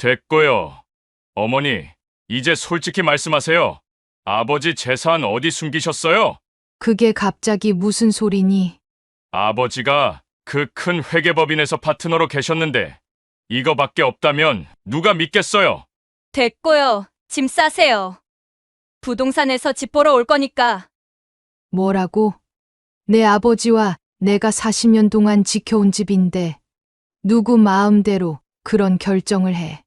됐고요. 어머니, 이제 솔직히 말씀하세요. 아버지 재산 어디 숨기셨어요? 그게 갑자기 무슨 소리니? 아버지가 그 큰 회계법인에서 파트너로 계셨는데 이거밖에 없다면 누가 믿겠어요? 됐고요. 짐 싸세요. 부동산에서 집 보러 올 거니까. 뭐라고? 내 아버지와 내가 40년 동안 지켜온 집인데 누구 마음대로 그런 결정을 해.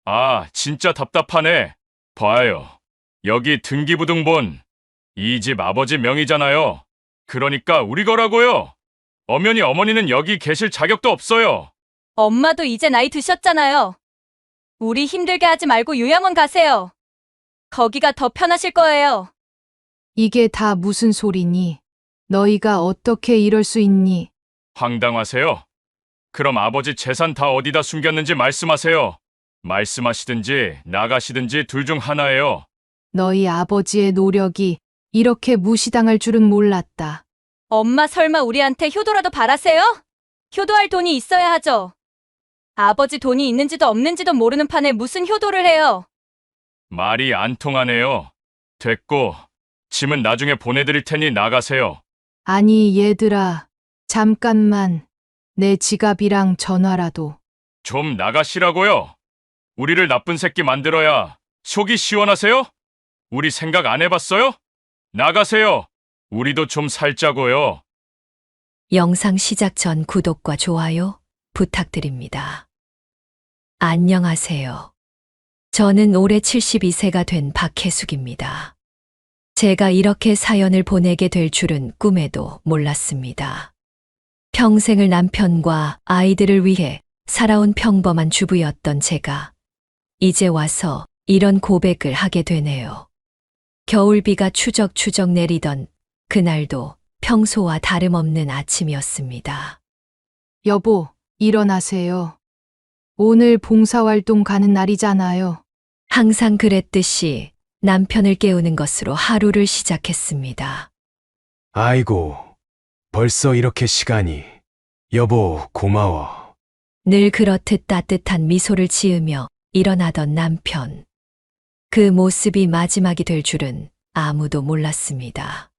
아, 진짜 답답하네. 봐요. 여기 등기부등본. 이 집 아버지 명의잖아요. 그러니까 우리 거라고요. 엄연히 어머니는 여기 계실 자격도 없어요. 엄마도 이제 나이 드셨잖아요. 우리 힘들게 하지 말고 요양원 가세요. 거기가 더 편하실 거예요. 이게 다 무슨 소리니? 너희가 어떻게 이럴 수 있니? 황당하세요? 그럼 아버지 재산 다 어디다 숨겼는지 말씀하세요. 말씀하시든지 나가시든지 둘 중 하나예요. 너희 아버지의 노력이 이렇게 무시당할 줄은 몰랐다. 엄마 설마 우리한테 효도라도 바라세요? 효도할 돈이 있어야 하죠. 아버지 돈이 있는지도 없는지도 모르는 판에 무슨 효도를 해요. 말이 안 통하네요. 됐고, 짐은 나중에 보내드릴 테니 나가세요. 아니, 얘들아, 잠깐만. 내 지갑이랑 전화라도. 좀 나가시라고요. 우리를 나쁜 새끼 만들어야 속이 시원하세요? 우리 생각 안 해봤어요? 나가세요. 우리도 좀 살자고요. 영상 시작 전 구독과 좋아요 부탁드립니다. 안녕하세요. 저는 올해 72세가 된 박혜숙입니다. 제가 이렇게 사연을 보내게 될 줄은 꿈에도 몰랐습니다. 평생을 남편과 아이들을 위해 살아온 평범한 주부였던 제가 이제 와서 이런 고백을 하게 되네요. 겨울비가 추적추적 내리던 그날도 평소와 다름없는 아침이었습니다. 여보, 일어나세요. 오늘 봉사활동 가는 날이잖아요. 항상 그랬듯이 남편을 깨우는 것으로 하루를 시작했습니다. 아이고, 벌써 이렇게 시간이. 여보, 고마워. 늘 그렇듯 따뜻한 미소를 지으며 일어나던 남편. 그 모습이 마지막이 될 줄은 아무도 몰랐습니다.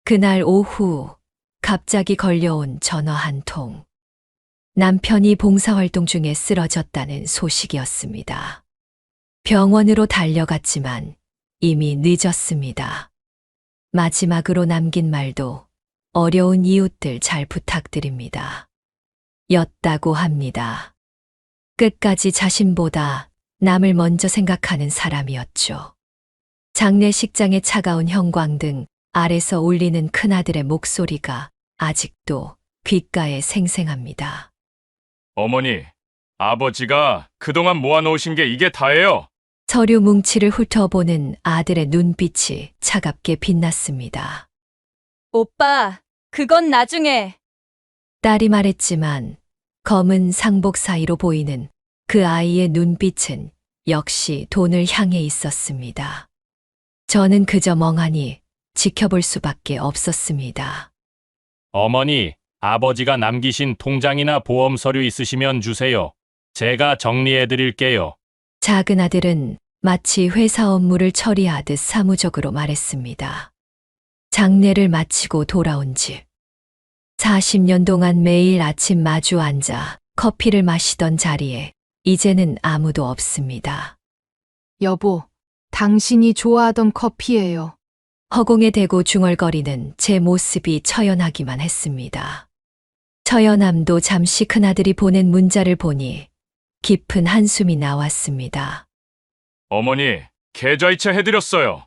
그날 오후 갑자기 걸려온 전화 한 통. 남편이 봉사활동 중에 쓰러졌다는 소식이었습니다. 병원으로 달려갔지만 이미 늦었습니다. 마지막으로 남긴 말도 어려운 이웃들 잘 부탁드립니다. 였다고 합니다. 끝까지 자신보다 남을 먼저 생각하는 사람이었죠. 장례식장의 차가운 형광등 아래서 울리는 큰아들의 목소리가 아직도 귓가에 생생합니다. 어머니, 아버지가 그동안 모아놓으신 게 이게 다예요. 서류 뭉치를 훑어보는 아들의 눈빛이 차갑게 빛났습니다. 오빠, 그건 나중에. 딸이 말했지만 검은 상복 사이로 보이는 그 아이의 눈빛은 역시 돈을 향해 있었습니다. 저는 그저 멍하니 지켜볼 수밖에 없었습니다. 어머니, 아버지가 남기신 통장이나 보험 서류 있으시면 주세요. 제가 정리해 드릴게요. 작은 아들은 마치 회사 업무를 처리하듯 사무적으로 말했습니다. 장례를 마치고 돌아온 집. 40년 동안 매일 아침 마주 앉아 커피를 마시던 자리에 이제는 아무도 없습니다. 여보, 당신이 좋아하던 커피예요. 허공에 대고 중얼거리는 제 모습이 처연하기만 했습니다. 처연함도 잠시 큰아들이 보낸 문자를 보니 깊은 한숨이 나왔습니다. 어머니, 계좌이체 해드렸어요.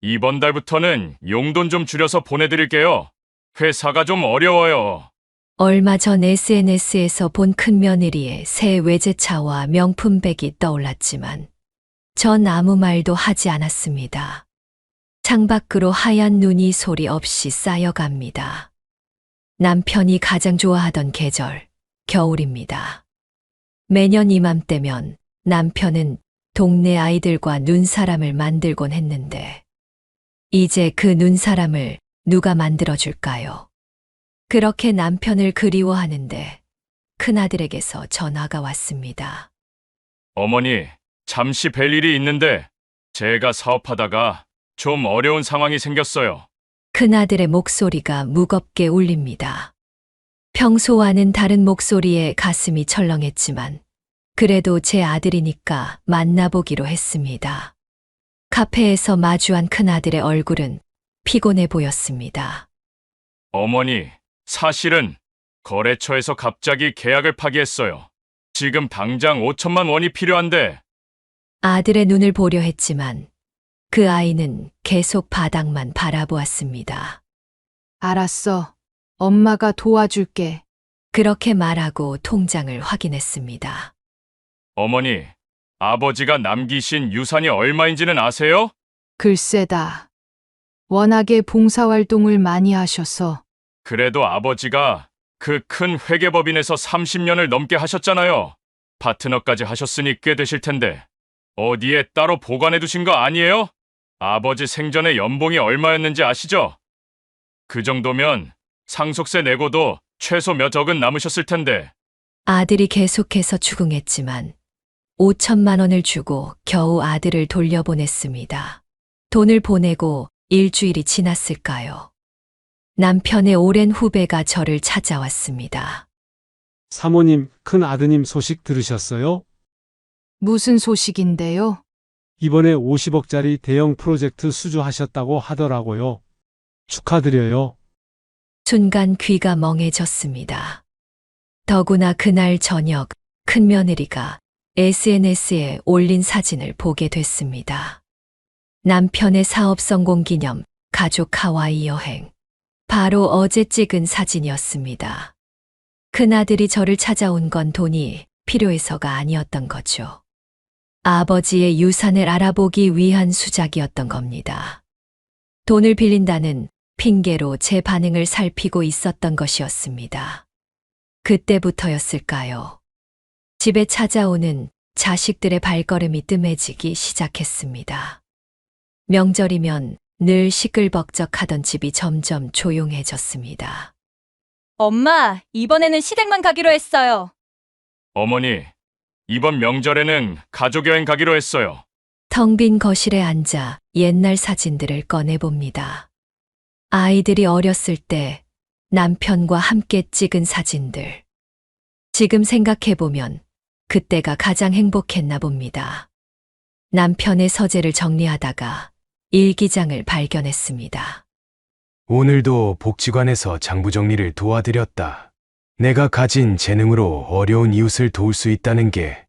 이번 달부터는 용돈 좀 줄여서 보내드릴게요. 회사가 좀 어려워요. 얼마 전 SNS에서 본 큰며느리의 새 외제차와 명품백이 떠올랐지만 전 아무 말도 하지 않았습니다. 창밖으로 하얀 눈이 소리 없이 쌓여갑니다. 남편이 가장 좋아하던 계절, 겨울입니다. 매년 이맘때면 남편은 동네 아이들과 눈사람을 만들곤 했는데 이제 그 눈사람을 누가 만들어줄까요? 그렇게 남편을 그리워하는데 큰아들에게서 전화가 왔습니다. 어머니, 잠시 뵐 일이 있는데 제가 사업하다가 좀 어려운 상황이 생겼어요. 큰아들의 목소리가 무겁게 울립니다. 평소와는 다른 목소리에 가슴이 철렁했지만 그래도 제 아들이니까 만나보기로 했습니다. 카페에서 마주한 큰아들의 얼굴은 피곤해 보였습니다. 어머니, 사실은 거래처에서 갑자기 계약을 파기했어요. 지금 당장 5천만 원이 필요한데 아들의 눈을 보려 했지만 그 아이는 계속 바닥만 바라보았습니다. 알았어. 엄마가 도와줄게. 그렇게 말하고 통장을 확인했습니다. 어머니, 아버지가 남기신 유산이 얼마인지는 아세요? 글쎄다. 워낙에 봉사활동을 많이 하셔서 그래도 아버지가 그 큰 회계법인에서 30년을 넘게 하셨잖아요. 파트너까지 하셨으니 꽤 되실 텐데 어디에 따로 보관해 두신 거 아니에요? 아버지 생전에 연봉이 얼마였는지 아시죠? 그 정도면 상속세 내고도 최소 몇 억은 남으셨을 텐데 아들이 계속해서 추궁했지만 5천만 원을 주고 겨우 아들을 돌려보냈습니다. 돈을 보내고 일주일이 지났을까요? 남편의 오랜 후배가 저를 찾아왔습니다. 사모님, 큰 아드님 소식 들으셨어요? 무슨 소식인데요? 이번에 50억짜리 대형 프로젝트 수주하셨다고 하더라고요. 축하드려요. 순간 귀가 멍해졌습니다. 더구나 그날 저녁 큰며느리가 SNS에 올린 사진을 보게 됐습니다. 남편의 사업 성공 기념 가족 하와이 여행. 바로 어제 찍은 사진이었습니다. 큰아들이 저를 찾아온 건 돈이 필요해서가 아니었던 거죠. 아버지의 유산을 알아보기 위한 수작이었던 겁니다. 돈을 빌린다는 핑계로 제 반응을 살피고 있었던 것이었습니다. 그때부터였을까요? 집에 찾아오는 자식들의 발걸음이 뜸해지기 시작했습니다. 명절이면 늘 시끌벅적하던 집이 점점 조용해졌습니다. 엄마, 이번에는 시댁만 가기로 했어요. 어머니, 이번 명절에는 가족여행 가기로 했어요. 텅 빈 거실에 앉아 옛날 사진들을 꺼내봅니다. 아이들이 어렸을 때 남편과 함께 찍은 사진들. 지금 생각해보면 그때가 가장 행복했나 봅니다. 남편의 서재를 정리하다가 일기장을 발견했습니다. 오늘도 복지관에서 장부 정리를 도와드렸다. 내가 가진 재능으로 어려운 이웃을 도울 수 있다는 게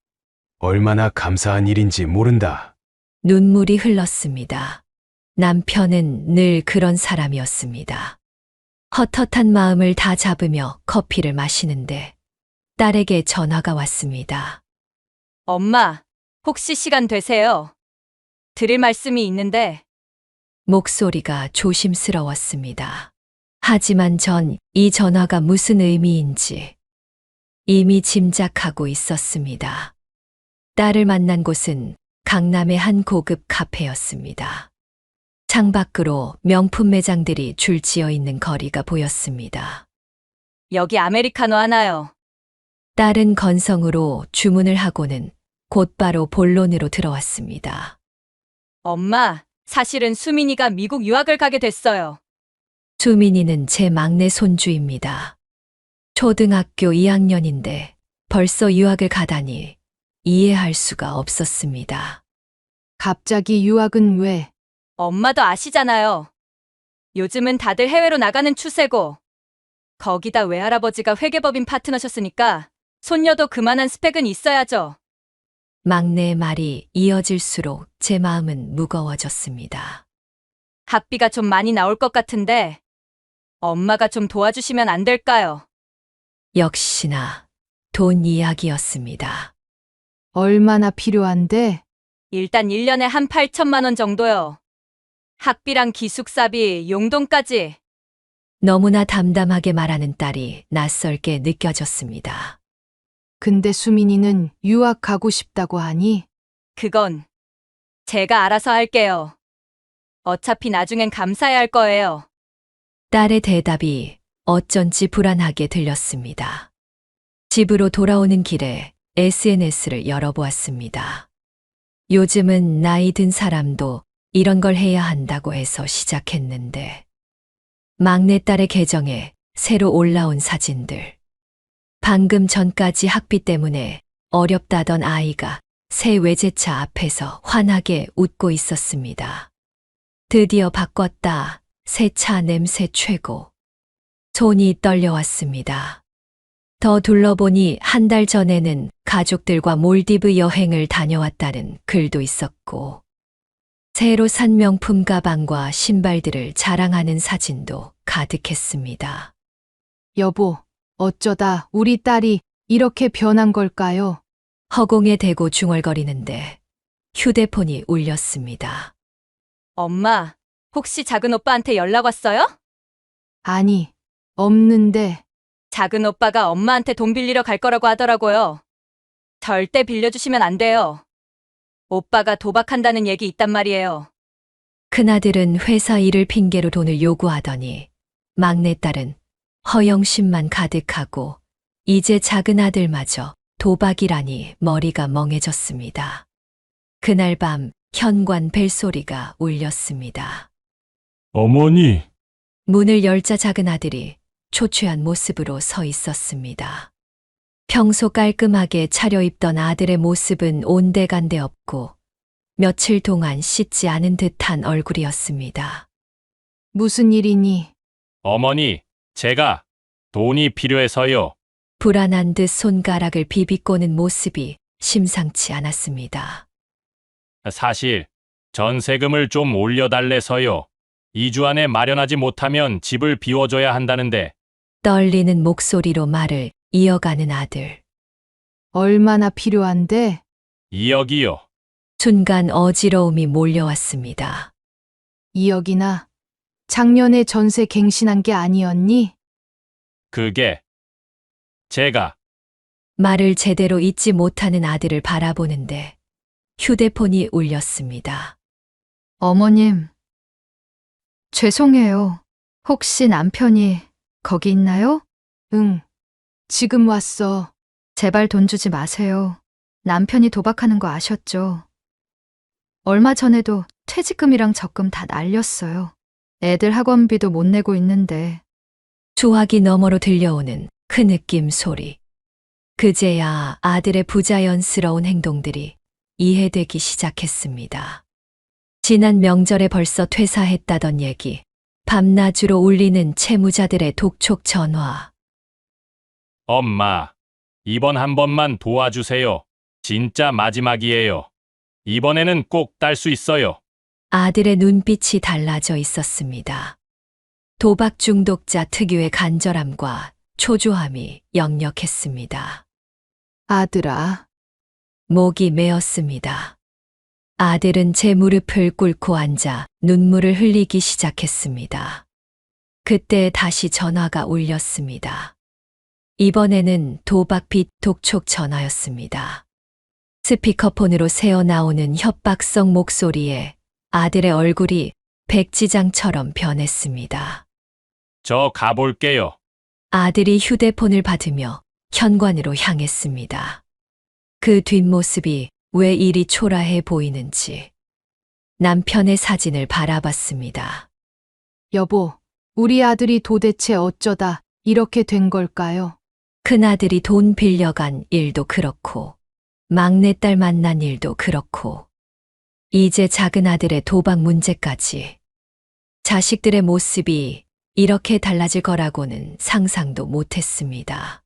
얼마나 감사한 일인지 모른다. 눈물이 흘렀습니다. 남편은 늘 그런 사람이었습니다. 헛헛한 마음을 다 잡으며 커피를 마시는데 딸에게 전화가 왔습니다. 엄마, 혹시 시간 되세요? 드릴 말씀이 있는데 목소리가 조심스러웠습니다. 하지만 전 이 전화가 무슨 의미인지 이미 짐작하고 있었습니다. 딸을 만난 곳은 강남의 한 고급 카페였습니다. 창밖으로 명품 매장들이 줄지어 있는 거리가 보였습니다. 여기 아메리카노 하나요. 딸은 건성으로 주문을 하고는 곧바로 본론으로 들어왔습니다. 엄마, 사실은 수민이가 미국 유학을 가게 됐어요. 수민이는 제 막내 손주입니다. 초등학교 2학년인데 벌써 유학을 가다니 이해할 수가 없었습니다. 갑자기 유학은 왜? 엄마도 아시잖아요. 요즘은 다들 해외로 나가는 추세고 거기다 외할아버지가 회계법인 파트너셨으니까 손녀도 그만한 스펙은 있어야죠. 막내의 말이 이어질수록 제 마음은 무거워졌습니다. 학비가 좀 많이 나올 것 같은데 엄마가 좀 도와주시면 안 될까요? 역시나 돈 이야기였습니다. 얼마나 필요한데? 일단 1년에 한 8천만 원 정도요. 학비랑 기숙사비, 용돈까지. 너무나 담담하게 말하는 딸이 낯설게 느껴졌습니다. 근데 수민이는 유학 가고 싶다고 하니? 그건 제가 알아서 할게요. 어차피 나중엔 감사해야 할 거예요. 딸의 대답이 어쩐지 불안하게 들렸습니다. 집으로 돌아오는 길에 SNS를 열어보았습니다. 요즘은 나이 든 사람도 이런 걸 해야 한다고 해서 시작했는데, 막내딸의 계정에 새로 올라온 사진들. 방금 전까지 학비 때문에 어렵다던 아이가 새 외제차 앞에서 환하게 웃고 있었습니다. 드디어 바꿨다. 새 차 냄새 최고. 손이 떨려왔습니다. 더 둘러보니 한 달 전에는 가족들과 몰디브 여행을 다녀왔다는 글도 있었고, 새로 산 명품 가방과 신발들을 자랑하는 사진도 가득했습니다. 여보, 어쩌다 우리 딸이 이렇게 변한 걸까요? 허공에 대고 중얼거리는데 휴대폰이 울렸습니다. 엄마, 혹시 작은 오빠한테 연락 왔어요? 아니, 없는데. 작은 오빠가 엄마한테 돈 빌리러 갈 거라고 하더라고요. 절대 빌려주시면 안 돼요. 오빠가 도박한다는 얘기 있단 말이에요. 큰아들은 회사 일을 핑계로 돈을 요구하더니 막내딸은 허영심만 가득하고 이제 작은 아들마저 도박이라니 머리가 멍해졌습니다. 그날 밤 현관 벨소리가 울렸습니다. 어머니, 문을 열자 작은 아들이 초췌한 모습으로 서 있었습니다. 평소 깔끔하게 차려입던 아들의 모습은 온데간데 없고 며칠 동안 씻지 않은 듯한 얼굴이었습니다. 무슨 일이니? 어머니, 제가 돈이 필요해서요. 불안한 듯 손가락을 비비꼬는 모습이 심상치 않았습니다. 사실 전세금을 좀 올려달래서요. 2주 안에 마련하지 못하면 집을 비워줘야 한다는데 떨리는 목소리로 말을 이어가는 아들. 얼마나 필요한데? 2억이요. 순간 어지러움이 몰려왔습니다. 2억이나? 작년에 전세 갱신한 게 아니었니? 그게 제가 말을 제대로 잇지 못하는 아들을 바라보는데 휴대폰이 울렸습니다. 어머님, 죄송해요. 혹시 남편이 거기 있나요? 응. 지금 왔어. 제발 돈 주지 마세요. 남편이 도박하는 거 아셨죠? 얼마 전에도 퇴직금이랑 적금 다 날렸어요. 애들 학원비도 못 내고 있는데. 수화기 너머로 들려오는 그 느낌 소리. 그제야 아들의 부자연스러운 행동들이 이해되기 시작했습니다. 지난 명절에 벌써 퇴사했다던 얘기, 밤낮으로 울리는 채무자들의 독촉 전화. 엄마, 이번 한 번만 도와주세요. 진짜 마지막이에요. 이번에는 꼭 딸 수 있어요. 아들의 눈빛이 달라져 있었습니다. 도박 중독자 특유의 간절함과 초조함이 역력했습니다. 아들아. 목이 메었습니다. 아들은 제 무릎을 꿇고 앉아 눈물을 흘리기 시작했습니다. 그때 다시 전화가 울렸습니다. 이번에는 도박 빚 독촉 전화였습니다. 스피커폰으로 새어나오는 협박성 목소리에 아들의 얼굴이 백지장처럼 변했습니다. 저 가볼게요. 아들이 휴대폰을 받으며 현관으로 향했습니다. 그 뒷모습이 왜 이리 초라해 보이는지 남편의 사진을 바라봤습니다. 여보, 우리 아들이 도대체 어쩌다 이렇게 된 걸까요? 큰아들이 돈 빌려간 일도 그렇고 막내딸 만난 일도 그렇고 이제 작은 아들의 도박 문제까지. 자식들의 모습이 이렇게 달라질 거라고는 상상도 못했습니다.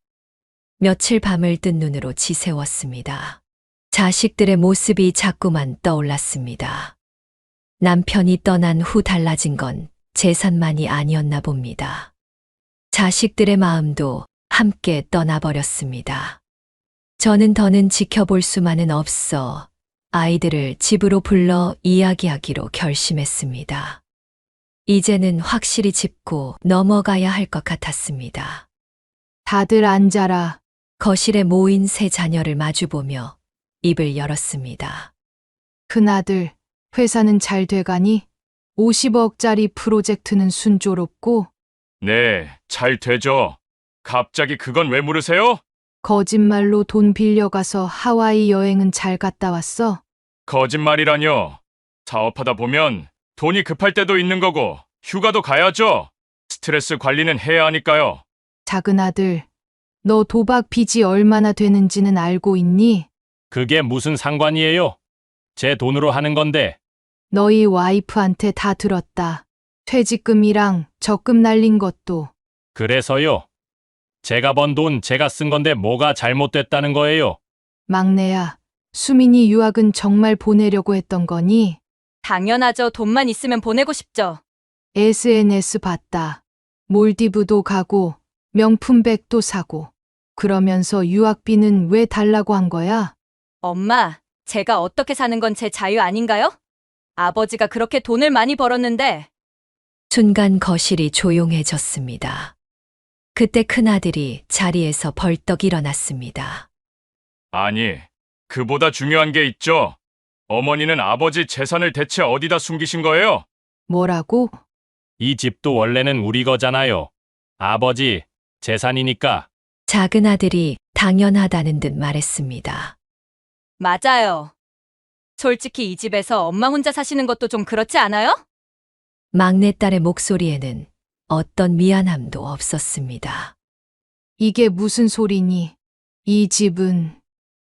며칠 밤을 뜬 눈으로 지새웠습니다. 자식들의 모습이 자꾸만 떠올랐습니다. 남편이 떠난 후 달라진 건 재산만이 아니었나 봅니다. 자식들의 마음도 함께 떠나버렸습니다. 저는 더는 지켜볼 수만은 없어 아이들을 집으로 불러 이야기하기로 결심했습니다. 이제는 확실히 짚고 넘어가야 할 것 같았습니다. 다들 앉아라. 거실에 모인 세 자녀를 마주보며 입을 열었습니다. 큰아들, 회사는 잘 돼가니? 50억짜리 프로젝트는 순조롭고? 네, 잘 되죠. 갑자기 그건 왜 물으세요? 거짓말로 돈 빌려가서 하와이 여행은 잘 갔다 왔어? 거짓말이라뇨. 사업하다 보면 돈이 급할 때도 있는 거고 휴가도 가야죠. 스트레스 관리는 해야 하니까요. 작은 아들, 너 도박 빚이 얼마나 되는지는 알고 있니? 그게 무슨 상관이에요? 제 돈으로 하는 건데. 너희 와이프한테 다 들었다. 퇴직금이랑 적금 날린 것도. 그래서요. 제가 번 돈 제가 쓴 건데 뭐가 잘못됐다는 거예요? 막내야, 수민이 유학은 정말 보내려고 했던 거니? 당연하죠. 돈만 있으면 보내고 싶죠. SNS 봤다. 몰디브도 가고 명품백도 사고. 그러면서 유학비는 왜 달라고 한 거야? 엄마, 제가 어떻게 사는 건 제 자유 아닌가요? 아버지가 그렇게 돈을 많이 벌었는데. 순간 거실이 조용해졌습니다. 그때 큰아들이 자리에서 벌떡 일어났습니다. 아니, 그보다 중요한 게 있죠. 어머니는 아버지 재산을 대체 어디다 숨기신 거예요? 뭐라고? 이 집도 원래는 우리 거잖아요. 아버지, 재산이니까. 작은 아들이 당연하다는 듯 말했습니다. 맞아요. 솔직히 이 집에서 엄마 혼자 사시는 것도 좀 그렇지 않아요? 막내딸의 목소리에는 어떤 미안함도 없었습니다. 이게 무슨 소리니? 이 집은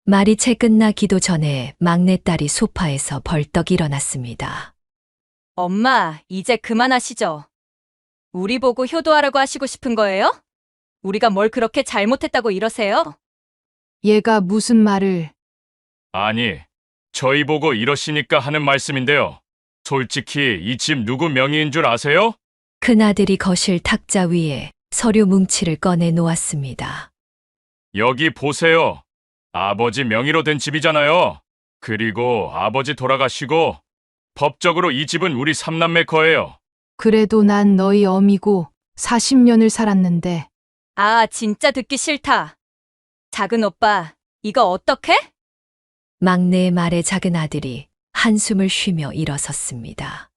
말이 채 끝나기도 전에 막내딸이 소파에서 벌떡 일어났습니다. 엄마, 이제 그만하시죠. 우리 보고 효도하라고 하시고 싶은 거예요? 우리가 뭘 그렇게 잘못했다고 이러세요? 얘가 무슨 말을. 아니, 저희 보고 이러시니까 하는 말씀인데요. 솔직히 이 집 누구 명의인 줄 아세요? 큰아들이 거실 탁자 위에 서류 뭉치를 꺼내 놓았습니다. 여기 보세요. 아버지 명의로 된 집이잖아요. 그리고 아버지 돌아가시고 법적으로 이 집은 우리 삼남매 거예요. 그래도 난 너희 어미고 40년을 살았는데. 아, 진짜 듣기 싫다. 작은 오빠, 이거 어떡해? 막내의 말에 작은 아들이 한숨을 쉬며 일어섰습니다.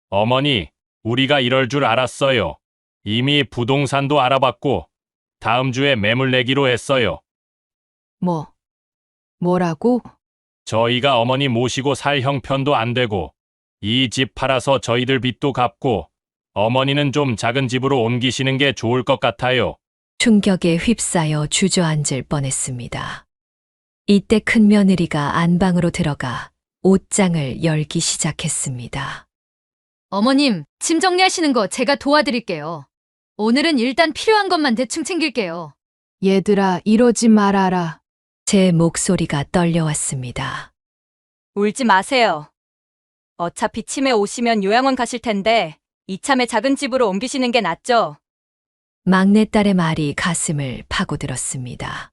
어머니, 우리가 이럴 줄 알았어요. 이미 부동산도 알아봤고 다음 주에 매물 내기로 했어요. 뭐라고? 저희가 어머니 모시고 살 형편도 안 되고 이 집 팔아서 저희들 빚도 갚고 어머니는 좀 작은 집으로 옮기시는 게 좋을 것 같아요. 충격에 휩싸여 주저앉을 뻔했습니다. 이때 큰며느리가 안방으로 들어가 옷장을 열기 시작했습니다. 어머님, 짐 정리하시는 거 제가 도와드릴게요. 오늘은 일단 필요한 것만 대충 챙길게요. 얘들아, 이러지 말아라. 제 목소리가 떨려왔습니다. 울지 마세요. 어차피 치매 오시면 요양원 가실 텐데 이참에 작은 집으로 옮기시는 게 낫죠. 막내딸의 말이 가슴을 파고들었습니다.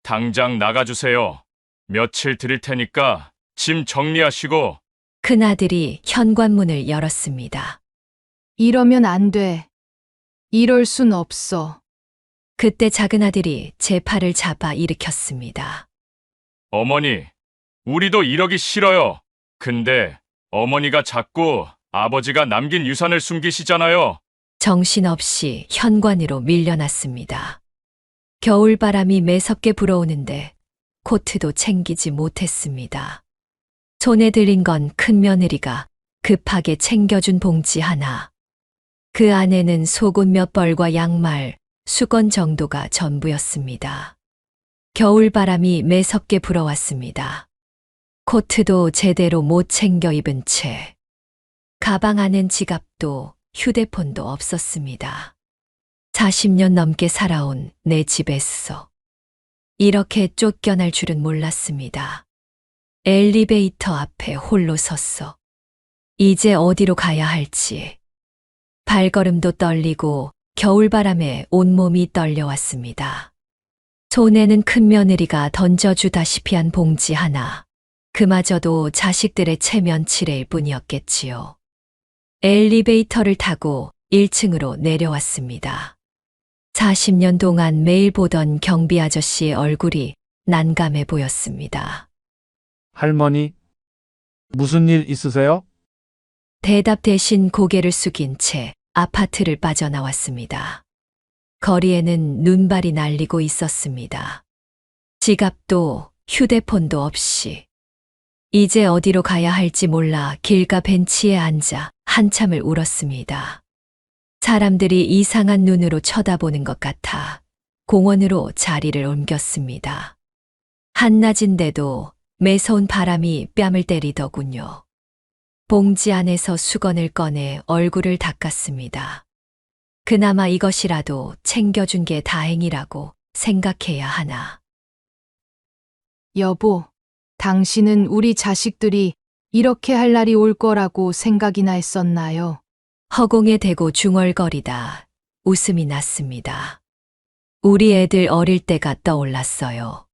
당장 나가주세요. 며칠 드릴 테니까 짐 정리하시고. 큰아들이 현관문을 열었습니다. 이러면 안 돼. 이럴 순 없어. 그때 작은 아들이 제 팔을 잡아 일으켰습니다. 어머니, 우리도 이러기 싫어요. 근데 어머니가 자꾸 아버지가 남긴 유산을 숨기시잖아요. 정신없이 현관으로 밀려났습니다. 겨울바람이 매섭게 불어오는데 코트도 챙기지 못했습니다. 손에 들인 건 큰며느리가 급하게 챙겨준 봉지 하나. 그 안에는 속옷 몇 벌과 양말, 수건 정도가 전부였습니다. 겨울바람이 매섭게 불어왔습니다. 코트도 제대로 못 챙겨 입은 채 가방 안엔 지갑도 휴대폰도 없었습니다. 40년 넘게 살아온 내 집에서 이렇게 쫓겨날 줄은 몰랐습니다. 엘리베이터 앞에 홀로 섰어. 이제 어디로 가야 할지. 발걸음도 떨리고 겨울바람에 온몸이 떨려왔습니다. 손에는 큰며느리가 던져주다시피 한 봉지 하나. 그마저도 자식들의 체면치레일 뿐이었겠지요. 엘리베이터를 타고 1층으로 내려왔습니다. 40년 동안 매일 보던 경비 아저씨의 얼굴이 난감해 보였습니다. 할머니, 무슨 일 있으세요? 대답 대신 고개를 숙인 채 아파트를 빠져나왔습니다. 거리에는 눈발이 날리고 있었습니다. 지갑도 휴대폰도 없이. 이제 어디로 가야 할지 몰라 길가 벤치에 앉아 한참을 울었습니다. 사람들이 이상한 눈으로 쳐다보는 것 같아 공원으로 자리를 옮겼습니다. 한낮인데도 매서운 바람이 뺨을 때리더군요. 봉지 안에서 수건을 꺼내 얼굴을 닦았습니다. 그나마 이것이라도 챙겨준 게 다행이라고 생각해야 하나. 여보, 당신은 우리 자식들이 이렇게 할 날이 올 거라고 생각이나 했었나요? 허공에 대고 중얼거리다 웃음이 났습니다. 우리 애들 어릴 때가 떠올랐어요.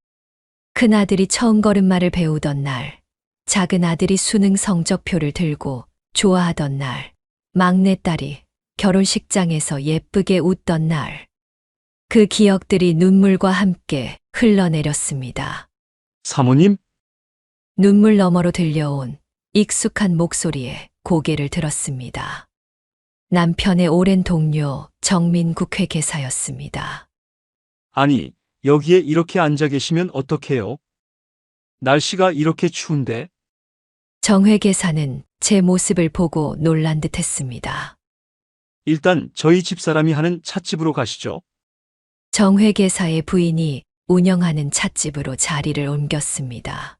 큰아들이 처음 걸음마를 배우던 날, 작은 아들이 수능 성적표를 들고 좋아하던 날, 막내딸이 결혼식장에서 예쁘게 웃던 날. 그 기억들이 눈물과 함께 흘러내렸습니다. 사모님? 눈물 너머로 들려온 익숙한 목소리에 고개를 들었습니다. 남편의 오랜 동료 정민국 회계사였습니다. 아니, 여기에 이렇게 앉아 계시면 어떡해요? 날씨가 이렇게 추운데? 정 회계사는 제 모습을 보고 놀란 듯 했습니다. 일단 저희 집사람이 하는 찻집으로 가시죠. 정 회계사의 부인이 운영하는 찻집으로 자리를 옮겼습니다.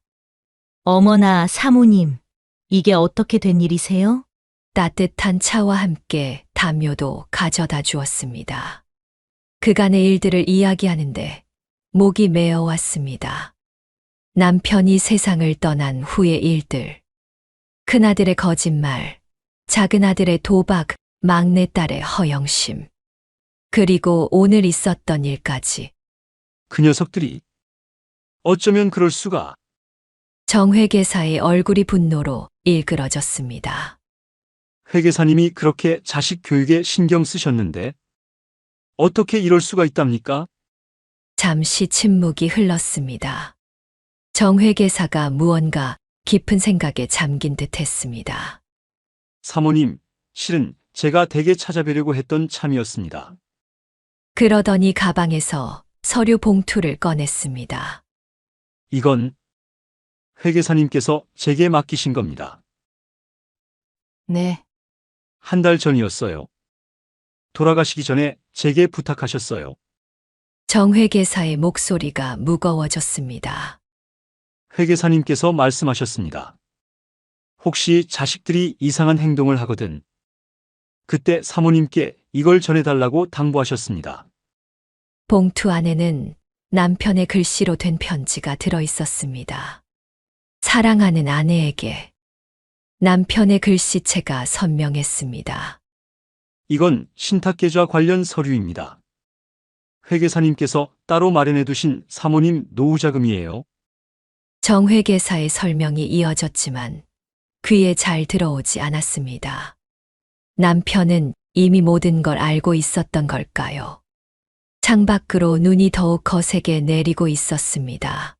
어머나, 사모님. 이게 어떻게 된 일이세요? 따뜻한 차와 함께 담요도 가져다 주었습니다. 그간의 일들을 이야기하는데 목이 메어왔습니다. 남편이 세상을 떠난 후의 일들. 큰아들의 거짓말, 작은아들의 도박, 막내딸의 허영심. 그리고 오늘 있었던 일까지. 그 녀석들이 어쩌면 그럴 수가. 정 회계사의 얼굴이 분노로 일그러졌습니다. 회계사님이 그렇게 자식 교육에 신경 쓰셨는데 어떻게 이럴 수가 있답니까? 잠시 침묵이 흘렀습니다. 정 회계사가 무언가 깊은 생각에 잠긴 듯 했습니다. 사모님, 실은 제가 댁에 찾아뵈려고 했던 참이었습니다. 그러더니 가방에서 서류 봉투를 꺼냈습니다. 이건 회계사님께서 제게 맡기신 겁니다. 네, 한 달 전이었어요. 돌아가시기 전에 제게 부탁하셨어요. 정 회계사의 목소리가 무거워졌습니다. 회계사님께서 말씀하셨습니다. 혹시 자식들이 이상한 행동을 하거든 그때 사모님께 이걸 전해달라고 당부하셨습니다. 봉투 안에는 남편의 글씨로 된 편지가 들어 있었습니다. 사랑하는 아내에게. 남편의 글씨체가 선명했습니다. 이건 신탁계좌 관련 서류입니다. 회계사님께서 따로 마련해 두신 사모님 노후자금이에요. 정 회계사의 설명이 이어졌지만 귀에 잘 들어오지 않았습니다. 남편은 이미 모든 걸 알고 있었던 걸까요? 창밖으로 눈이 더욱 거세게 내리고 있었습니다.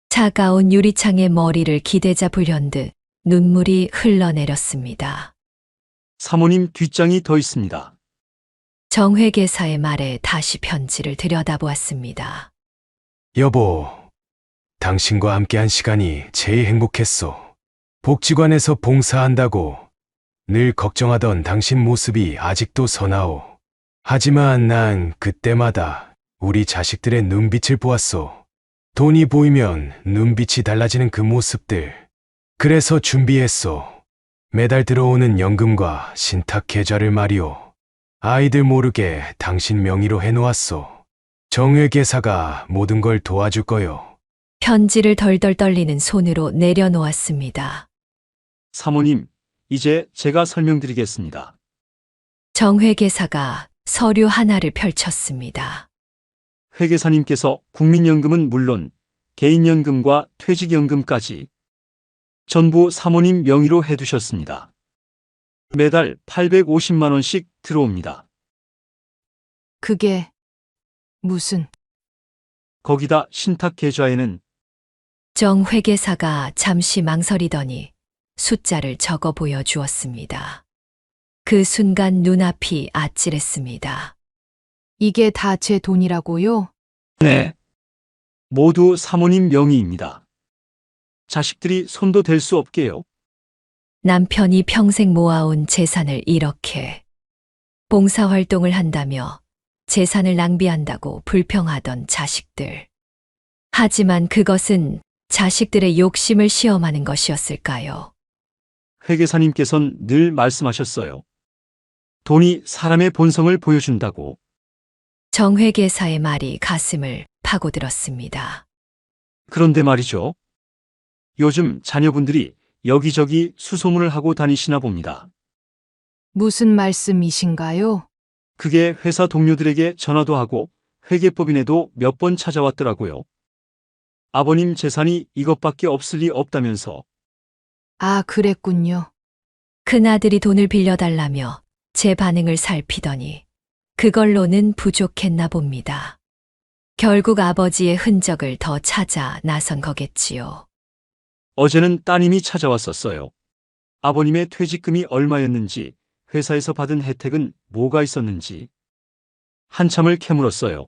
차가운 유리창에 머리를 기대자 불현듯 눈물이 흘러내렸습니다. 사모님 뒷장이 더 있습니다. 정 회계사의 말에 다시 편지를 들여다보았습니다. 여보, 당신과 함께한 시간이 제일 행복했소. 복지관에서 봉사한다고 늘 걱정하던 당신 모습이 아직도 선하오. 하지만 난 그때마다 우리 자식들의 눈빛을 보았소. 돈이 보이면 눈빛이 달라지는 그 모습들. 그래서 준비했소. 매달 들어오는 연금과 신탁 계좌를 말이오. 아이들 모르게 당신 명의로 해놓았소. 정회계사가 모든 걸 도와줄 거요. 편지를 덜덜 떨리는 손으로 내려놓았습니다. 사모님, 이제 제가 설명드리겠습니다. 정 회계사가 서류 하나를 펼쳤습니다. 회계사님께서 국민연금은 물론 개인연금과 퇴직연금까지 전부 사모님 명의로 해두셨습니다. 매달 850만 원씩 들어옵니다. 그게 무슨... 거기다 신탁 계좌에는 정 회계사가 잠시 망설이더니 숫자를 적어 보여주었습니다. 그 순간 눈앞이 아찔했습니다. 이게 다 제 돈이라고요? 네. 모두 사모님 명의입니다. 자식들이 손도 댈 수 없게요. 남편이 평생 모아온 재산을 이렇게 봉사활동을 한다며 재산을 낭비한다고 불평하던 자식들. 하지만 그것은 자식들의 욕심을 시험하는 것이었을까요? 회계사님께선 늘 말씀하셨어요. 돈이 사람의 본성을 보여준다고. 정 회계사의 말이 가슴을 파고들었습니다. 그런데 말이죠. 요즘 자녀분들이 여기저기 수소문을 하고 다니시나 봅니다. 무슨 말씀이신가요? 그게 회사 동료들에게 전화도 하고 회계법인에도 몇 번 찾아왔더라고요. 아버님 재산이 이것밖에 없을 리 없다면서. 아, 그랬군요. 큰아들이 돈을 빌려달라며 제 반응을 살피더니 그걸로는 부족했나 봅니다. 결국 아버지의 흔적을 더 찾아 나선 거겠지요. 어제는 따님이 찾아왔었어요. 아버님의 퇴직금이 얼마였는지, 회사에서 받은 혜택은 뭐가 있었는지. 한참을 캐물었어요.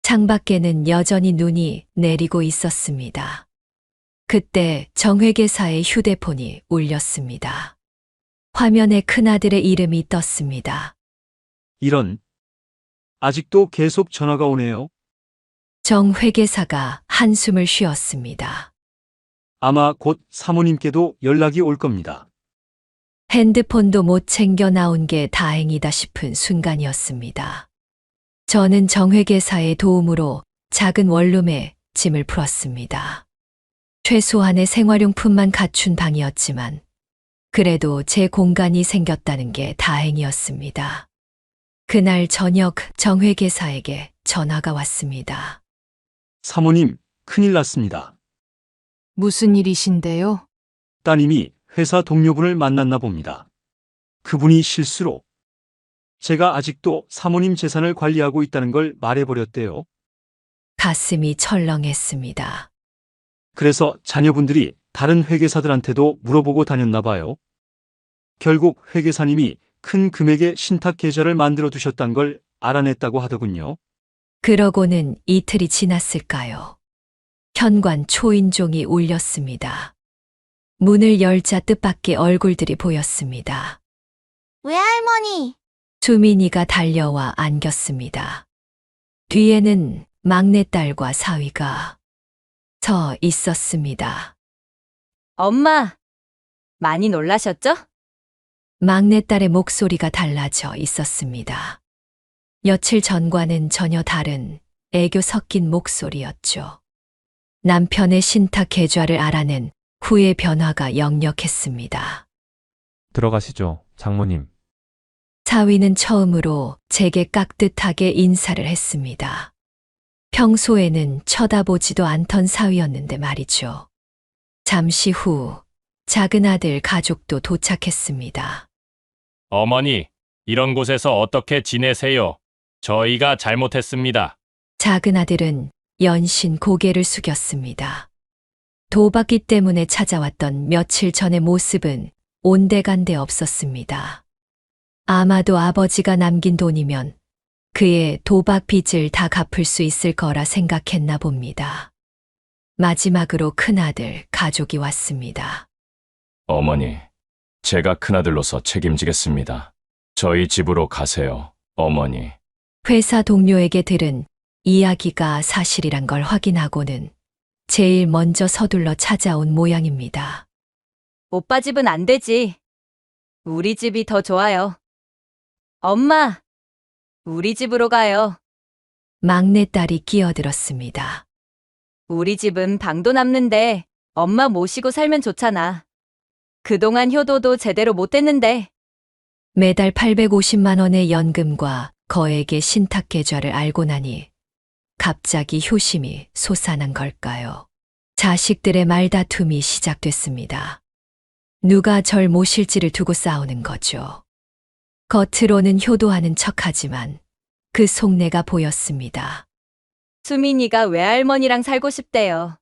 창밖에는 여전히 눈이 내리고 있었습니다. 그때 정 회계사의 휴대폰이 울렸습니다. 화면에 큰아들의 이름이 떴습니다. 이런. 아직도 계속 전화가 오네요. 정 회계사가 한숨을 쉬었습니다. 아마 곧 사모님께도 연락이 올 겁니다. 핸드폰도 못 챙겨 나온 게 다행이다 싶은 순간이었습니다. 저는 정 회계사의 도움으로 작은 원룸에 짐을 풀었습니다. 최소한의 생활용품만 갖춘 방이었지만 그래도 제 공간이 생겼다는 게 다행이었습니다. 그날 저녁 정 회계사에게 전화가 왔습니다. 사모님, 큰일 났습니다. 무슨 일이신데요? 따님이 회사 동료분을 만났나 봅니다. 그분이 실수로 제가 아직도 사모님 재산을 관리하고 있다는 걸 말해버렸대요. 가슴이 철렁했습니다. 그래서 자녀분들이 다른 회계사들한테도 물어보고 다녔나 봐요. 결국 회계사님이 큰 금액의 신탁 계좌를 만들어 두셨단 걸 알아냈다고 하더군요. 그러고는 이틀이 지났을까요? 현관 초인종이 울렸습니다. 문을 열자 뜻밖의 얼굴들이 보였습니다. 외할머니! 수민이가 달려와 안겼습니다. 뒤에는 막내딸과 사위가 서 있었습니다. 엄마, 많이 놀라셨죠? 막내딸의 목소리가 달라져 있었습니다. 며칠 전과는 전혀 다른 애교 섞인 목소리였죠. 남편의 신탁 계좌를 알아낸 후의 변화가 역력했습니다. 들어가시죠, 장모님. 사위는 처음으로 제게 깍듯하게 인사를 했습니다. 평소에는 쳐다보지도 않던 사위였는데 말이죠. 잠시 후 작은 아들 가족도 도착했습니다. 어머니, 이런 곳에서 어떻게 지내세요? 저희가 잘못했습니다. 작은 아들은 연신 고개를 숙였습니다. 도박기 때문에 찾아왔던 며칠 전의 모습은 온데간데 없었습니다. 아마도 아버지가 남긴 돈이면 그의 도박 빚을 다 갚을 수 있을 거라 생각했나 봅니다. 마지막으로 큰아들 가족이 왔습니다. 어머니, 제가 큰아들로서 책임지겠습니다. 저희 집으로 가세요, 어머니. 회사 동료에게 들은 이야기가 사실이란 걸 확인하고는 제일 먼저 서둘러 찾아온 모양입니다. 오빠 집은 안 되지. 우리 집이 더 좋아요. 엄마, 우리 집으로 가요. 막내딸이 끼어들었습니다. 우리 집은 방도 남는데 엄마 모시고 살면 좋잖아. 그동안 효도도 제대로 못 됐는데. 매달 850만 원의 연금과 거액의 신탁 계좌를 알고 나니 갑자기 효심이 솟아난 걸까요? 자식들의 말다툼이 시작됐습니다. 누가 절 모실지를 두고 싸우는 거죠. 겉으로는 효도하는 척하지만 그 속내가 보였습니다. 수민이가 외할머니랑 살고 싶대요.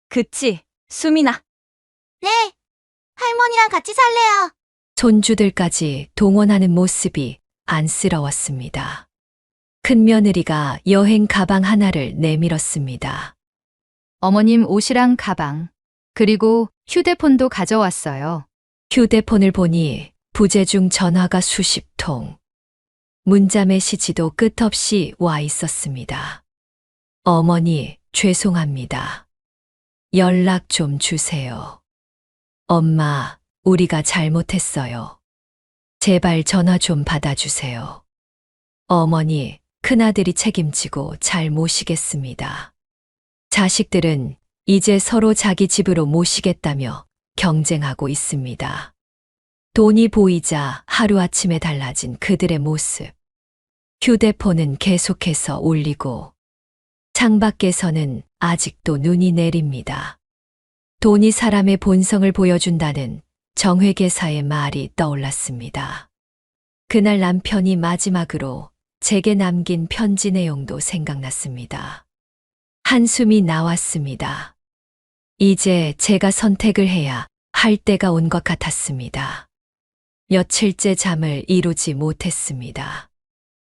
그치, 수민아? 네! 할머니랑 같이 살래요. 손주들까지 동원하는 모습이 안쓰러웠습니다. 큰며느리가 여행 가방 하나를 내밀었습니다. 어머님 옷이랑 가방, 그리고 휴대폰도 가져왔어요. 휴대폰을 보니 부재 중 전화가 수십 통. 문자 메시지도 끝없이 와 있었습니다. 어머니, 죄송합니다. 연락 좀 주세요. 엄마, 우리가 잘못했어요. 제발 전화 좀 받아주세요. 어머니, 큰아들이 책임지고 잘 모시겠습니다. 자식들은 이제 서로 자기 집으로 모시겠다며 경쟁하고 있습니다. 돈이 보이자 하루아침에 달라진 그들의 모습. 휴대폰은 계속해서 울리고 창밖에서는 아직도 눈이 내립니다. 돈이 사람의 본성을 보여준다는 정회계사의 말이 떠올랐습니다. 그날 남편이 마지막으로 제게 남긴 편지 내용도 생각났습니다. 한숨이 나왔습니다. 이제 제가 선택을 해야 할 때가 온 것 같았습니다. 며칠째 잠을 이루지 못했습니다.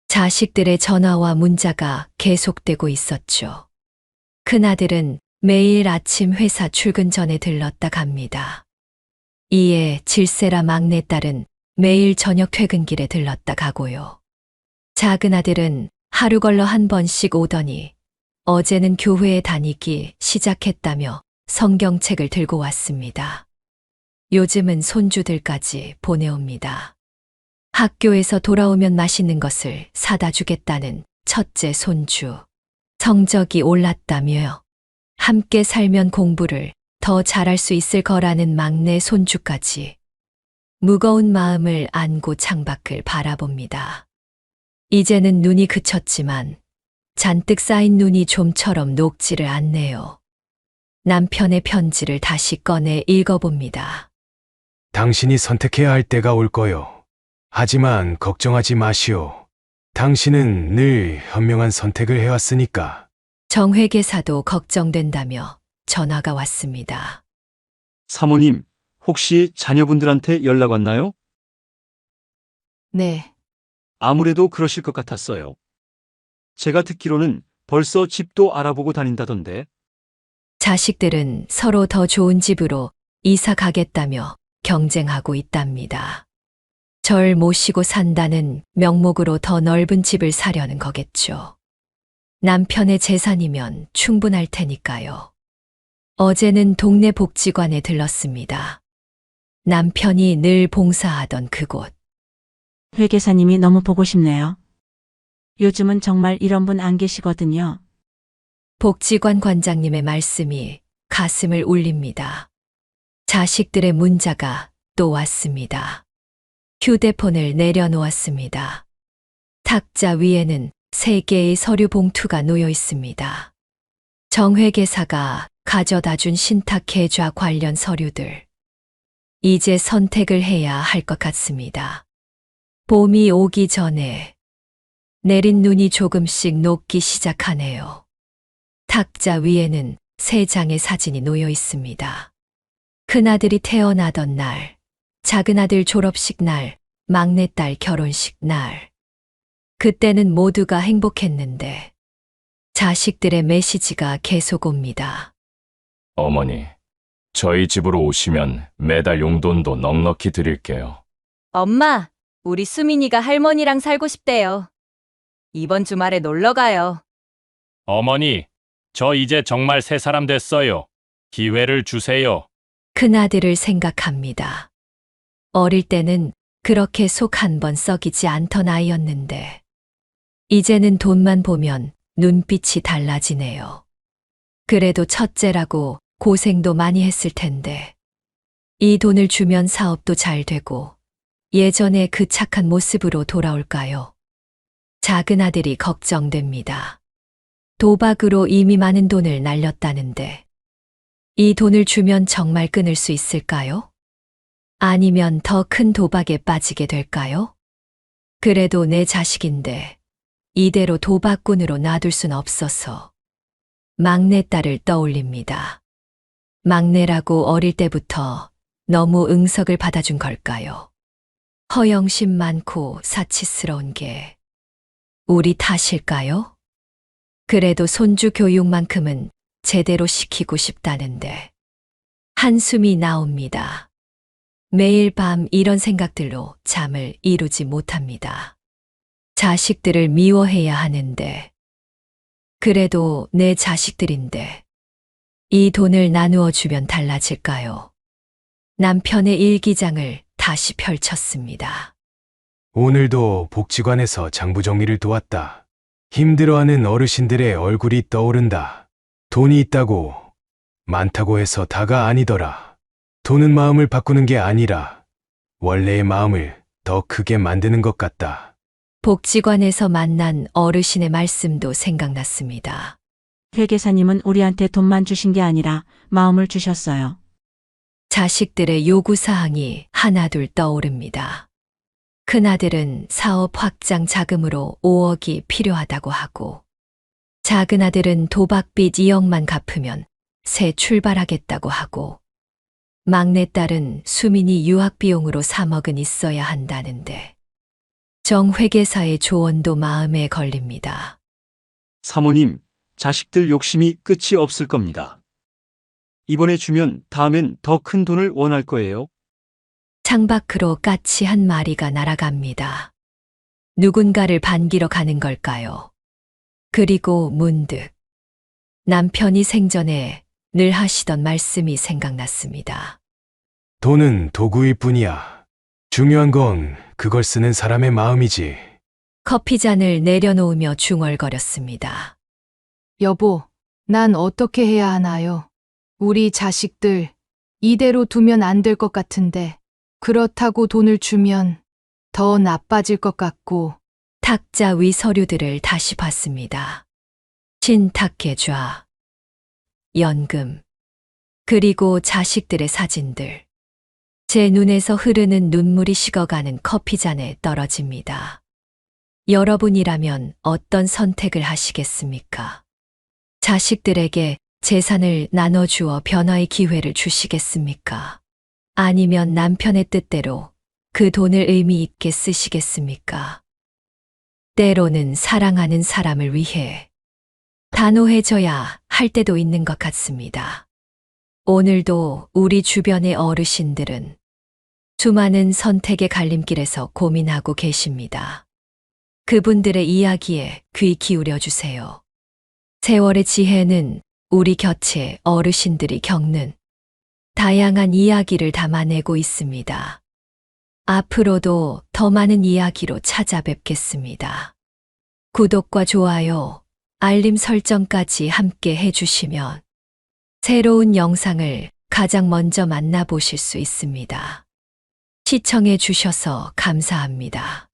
자식들의 전화와 문자가 계속되고 있었죠. 큰아들은 매일 아침 회사 출근 전에 들렀다 갑니다. 이에 질세라 막내딸은 매일 저녁 퇴근길에 들렀다 가고요. 작은아들은 하루 걸러 한 번씩 오더니 어제는 교회에 다니기 시작했다며 성경책을 들고 왔습니다. 요즘은 손주들까지 보내옵니다. 학교에서 돌아오면 맛있는 것을 사다 주겠다는 첫째 손주. 성적이 올랐다며요. 함께 살면 공부를 더 잘할 수 있을 거라는 막내 손주까지. 무거운 마음을 안고 창밖을 바라봅니다. 이제는 눈이 그쳤지만 잔뜩 쌓인 눈이 좀처럼 녹지를 않네요. 남편의 편지를 다시 꺼내 읽어봅니다. 당신이 선택해야 할 때가 올 거요. 하지만 걱정하지 마시오. 당신은 늘 현명한 선택을 해왔으니까. 정회계사도 걱정된다며 전화가 왔습니다. 사모님, 혹시 자녀분들한테 연락 왔나요? 네, 아무래도 그러실 것 같았어요. 제가 듣기로는 벌써 집도 알아보고 다닌다던데. 자식들은 서로 더 좋은 집으로 이사 가겠다며 경쟁하고 있답니다. 절 모시고 산다는 명목으로 더 넓은 집을 사려는 거겠죠. 남편의 재산이면 충분할 테니까요. 어제는 동네 복지관에 들렀습니다. 남편이 늘 봉사하던 그곳. 회계사님이 너무 보고 싶네요. 요즘은 정말 이런 분 안 계시거든요. 복지관 관장님의 말씀이 가슴을 울립니다. 자식들의 문자가 또 왔습니다. 휴대폰을 내려놓았습니다. 탁자 위에는 3개의 서류 봉투가 놓여 있습니다. 정회계사가 가져다 준 신탁 계좌 관련 서류들. 이제 선택을 해야 할 것 같습니다. 봄이 오기 전에 내린 눈이 조금씩 녹기 시작하네요. 탁자 위에는 3장의 사진이 놓여 있습니다. 큰아들이 태어나던 날, 작은아들 졸업식 날, 막내딸 결혼식 날. 그때는 모두가 행복했는데 자식들의 메시지가 계속 옵니다. 어머니, 저희 집으로 오시면 매달 용돈도 넉넉히 드릴게요. 엄마, 우리 수민이가 할머니랑 살고 싶대요. 이번 주말에 놀러 가요. 어머니, 저 이제 정말 새 사람 됐어요. 기회를 주세요. 큰아들을 생각합니다. 어릴 때는 그렇게 속 한 번 썩이지 않던 아이였는데 이제는 돈만 보면 눈빛이 달라지네요. 그래도 첫째라고 고생도 많이 했을 텐데 이 돈을 주면 사업도 잘 되고 예전의 그 착한 모습으로 돌아올까요? 작은아들이 걱정됩니다. 도박으로 이미 많은 돈을 날렸다는데 이 돈을 주면 정말 끊을 수 있을까요? 아니면 더 큰 도박에 빠지게 될까요? 그래도 내 자식인데 이대로 도박꾼으로 놔둘 순 없어서 막내딸을 떠올립니다. 막내라고 어릴 때부터 너무 응석을 받아준 걸까요? 허영심 많고 사치스러운 게 우리 탓일까요? 그래도 손주 교육만큼은 제대로 시키고 싶다는데. 한숨이 나옵니다. 매일 밤 이런 생각들로 잠을 이루지 못합니다. 자식들을 미워해야 하는데. 그래도 내 자식들인데. 이 돈을 나누어 주면 달라질까요? 남편의 일기장을 다시 펼쳤습니다. 오늘도 복지관에서 장부 정리를 도왔다. 힘들어하는 어르신들의 얼굴이 떠오른다. 돈이 있다고, 많다고 해서 다가 아니더라. 돈은 마음을 바꾸는 게 아니라 원래의 마음을 더 크게 만드는 것 같다. 복지관에서 만난 어르신의 말씀도 생각났습니다. 회계사님은 우리한테 돈만 주신 게 아니라 마음을 주셨어요. 자식들의 요구사항이 하나둘 떠오릅니다. 큰아들은 사업 확장 자금으로 5억이 필요하다고 하고, 작은아들은 도박빚 2억만 갚으면 새 출발하겠다고 하고, 막내딸은 수민이 유학비용으로 3억은 있어야 한다는데, 정 회계사의 조언도 마음에 걸립니다. 사모님, 자식들 욕심이 끝이 없을 겁니다. 이번에 주면 다음엔 더 큰 돈을 원할 거예요. 창밖으로 까치 한 마리가 날아갑니다. 누군가를 반기러 가는 걸까요? 그리고 문득 남편이 생전에 늘 하시던 말씀이 생각났습니다. 돈은 도구일 뿐이야. 중요한 건 그걸 쓰는 사람의 마음이지. 커피잔을 내려놓으며 중얼거렸습니다. 여보, 난 어떻게 해야 하나요? 우리 자식들 이대로 두면 안 될 것 같은데, 그렇다고 돈을 주면 더 나빠질 것 같고. 탁자 위 서류들을 다시 봤습니다. 신탁계좌, 연금, 그리고 자식들의 사진들. 제 눈에서 흐르는 눈물이 식어가는 커피잔에 떨어집니다. 여러분이라면 어떤 선택을 하시겠습니까? 자식들에게 재산을 나눠주어 변화의 기회를 주시겠습니까? 아니면 남편의 뜻대로 그 돈을 의미 있게 쓰시겠습니까? 때로는 사랑하는 사람을 위해 단호해져야 할 때도 있는 것 같습니다. 오늘도 우리 주변의 어르신들은 수많은 선택의 갈림길에서 고민하고 계십니다. 그분들의 이야기에 귀 기울여 주세요. 세월의 지혜는 우리 곁에 어르신들이 겪는 다양한 이야기를 담아내고 있습니다. 앞으로도 더 많은 이야기로 찾아뵙겠습니다. 구독과 좋아요, 알림 설정까지 함께 해주시면 새로운 영상을 가장 먼저 만나보실 수 있습니다. 시청해 주셔서 감사합니다.